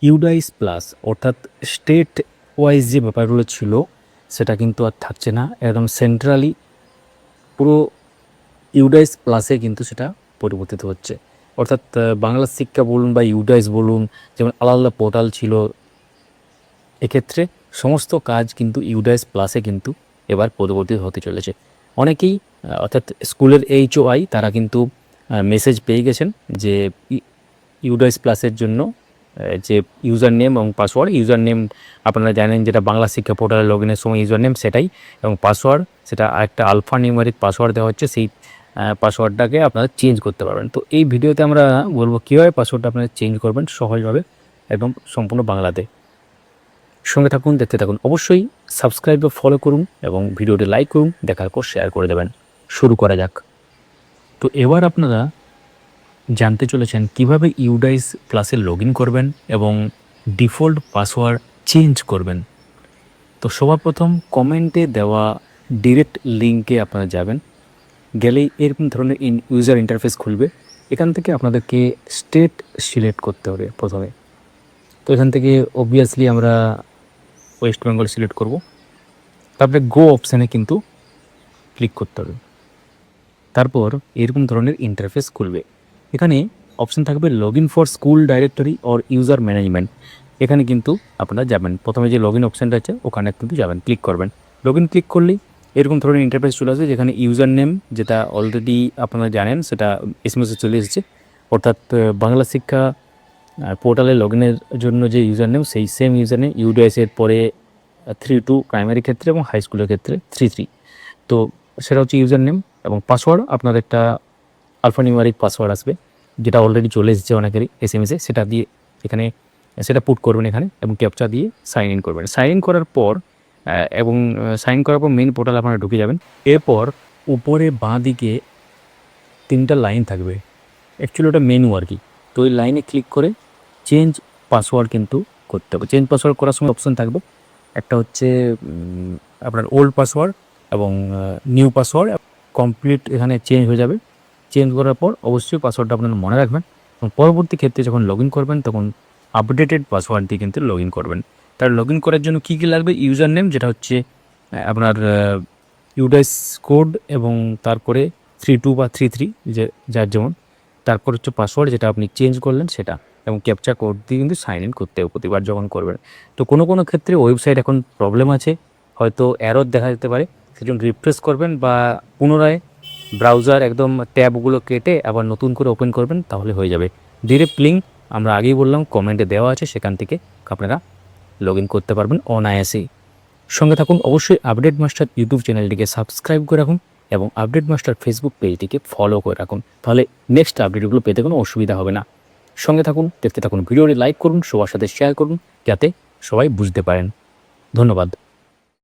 UDISE plus অর্থাৎ state wise যে ব্যাপারগুলো ছিল সেটা কিন্তু আর থাকছে না, একদম সেন্ট্রালি পুরো ইউডাইস প্লাসে কিন্তু সেটা পরিবর্তিত হচ্ছে। অর্থাৎ বাংলা শিক্ষা বলুন বা ইউডাইস বলুন, যেমন আলাদা পোর্টাল ছিল, এক্ষেত্রে সমস্ত কাজ কিন্তু ইউডাইস প্লাসে কিন্তু এবার পরিবর্তিত হতে চলেছে। অনেকেই অর্থাৎ স্কুলের HOI তারা কিন্তু মেসেজ পেয়ে গেছেন যে ইউডাইস প্লাসের জন্য যে ইউজার নেম এবং পাসওয়ার্ড, ইউজার নেম আপনারা জানেন যেটা বাংলা শিক্ষা পোর্টালে লগ ইনের সময় ইউজার নেম সেটাই, এবং পাসওয়ার্ড সেটা একটা আলফা নিউমেরিক পাসওয়ার্ড দেওয়া হচ্ছে, সেই পাসওয়ার্ডটাকে আপনারা চেঞ্জ করতে পারবেন। তো এই ভিডিওতে আমরা বলবো কীভাবে পাসওয়ার্ডটা আপনারা চেঞ্জ করবেন সহজভাবে, একদম সম্পূর্ণ বাংলাতে। সঙ্গে থাকুন, দেখতে থাকুন। অবশ্যই সাবস্ক্রাইব বা ফলো করুন এবং ভিডিওটি লাইক করুন, দেখার পর শেয়ার করে দেবেন। শুরু করা যাক। তো এবার আপনারা জানতে চলেছেন কিভাবে ইউডাইস প্লাসে লগ ইন করবেন এবং ডিফল্ট পাসওয়ার্ড চেঞ্জ করবেন। তো সবার প্রথম কমেন্টে দেওয়া ডিরেক্ট লিঙ্কে আপনারা যাবেন, গেলেই এরকম ধরনের ইউজার ইন্টারফেস খুলবে। এখান থেকে আপনাদেরকে স্টেট সিলেক্ট করতে হবে প্রথমে। তো এখান থেকে অবভিয়াসলি আমরা ওয়েস্ট বেঙ্গল সিলেক্ট করব, তারপরে গো অপশানে কিন্তু ক্লিক করতে হবে। তারপর এরকম ধরনের ইন্টারফেস খুলবে। এখানে অপশান থাকবে log in for school directory or user management. এখানে কিন্তু আপনারা যাবেন, প্রথমে যে লগ ইন অপশানটা আছে ওখানে কিন্তু যাবেন, ক্লিক করবেন। লগ ইন ক্লিক করলেই এরকম ধরনের ইন্টারফেস চলে আসবে, যেখানে ইউজার নেম যেটা অলরেডি আপনারা জানেন সেটা এসএমএসে চলে এসেছে, অর্থাৎ বাংলা শিক্ষা পোর্টালে লগ ইনের জন্য যে ইউজার নেম সেই সেম ইউজার নেম ইউডিএসের পরে 3 প্রাইমারি ক্ষেত্রে এবং হাই স্কুলের ক্ষেত্রে 3 তো সেটা হচ্ছে ইউজার নেম। এবং পাসওয়ার্ড আপনার একটা আলফানিউমারিক পাসওয়ার্ড আসবে, যেটা অলরেডি চলে এসেছে অনেকেরই এসএমএসে, সেটা দিয়ে এখানে সেটা পুট করবেন এখানে এবং ক্যাপচা দিয়ে সাইন ইন করবেন। সাইন ইন করার পর মেইন পোর্টাল আপনারা ঢুকে যাবেন। এরপর উপরে বাঁ দিকে 3টা লাইন থাকবে, অ্যাকচুয়ালি ওটা মেনু আর কি। তো ওই লাইনে ক্লিক করে চেঞ্জ পাসওয়ার্ড কিন্তু করতে হবে। চেঞ্জ পাসওয়ার্ড করার সময় অপশন থাকবে, একটা হচ্ছে আপনার ওল্ড পাসওয়ার্ড এবং নিউ পাসওয়ার্ড কমপ্লিট এখানে চেঞ্জ হয়ে যাবে। চেঞ্জ করার পর অবশ্যই পাসওয়ার্ডটা আপনারা মনে রাখবেন এবং পরবর্তী ক্ষেত্রে যখন লগ ইন করবেন তখন আপডেটেড পাসওয়ার্ড দিয়ে কিন্তু লগ ইন করবেন। তার লগ ইন করার জন্য কী কী লাগবে, ইউজার নেম যেটা হচ্ছে আপনার ইউডাইস কোড এবং তারপরে 32 বা 33 যে যার যেমন, তারপর হচ্ছে পাসওয়ার্ড যেটা আপনি চেঞ্জ করলেন সেটা, এবং ক্যাপচা কোড দিয়ে কিন্তু সাইন ইন করতে হবে প্রতিবার যখন করবেন। তো কোনো কোনো ক্ষেত্রে ওয়েবসাইট এখন প্রবলেম আছে, হয়তো এরর দেখা যেতে পারে, সেজন্য রিফ্রেশ করবেন বা পুনরায় ব্রাউজার একদম ট্যাবগুলো কেটে আবার নতুন করে ওপেন করবেন, তাহলে হয়ে যাবে। ডিরেক্ট লিঙ্ক আমরা আগেই বললাম কমেন্টে দেওয়া আছে, সেখান থেকে আপনারা লগ ইন করতে পারবেন অনায়াসেই। সঙ্গে থাকুন, অবশ্যই আপডেট মাস্টার ইউটিউব চ্যানেলটিকে সাবস্ক্রাইব করে রাখুন এবং আপডেট মাস্টার ফেসবুক পেজটিকে ফলো করে রাখুন, তাহলে নেক্সট আপডেটগুলো পেতে কোনো অসুবিধা হবে না। সঙ্গে থাকুন, দেখতে থাকুন, ভিডিওটি লাইক করুন, সবার সাথে শেয়ার করুন যাতে সবাই বুঝতে পারেন। ধন্যবাদ।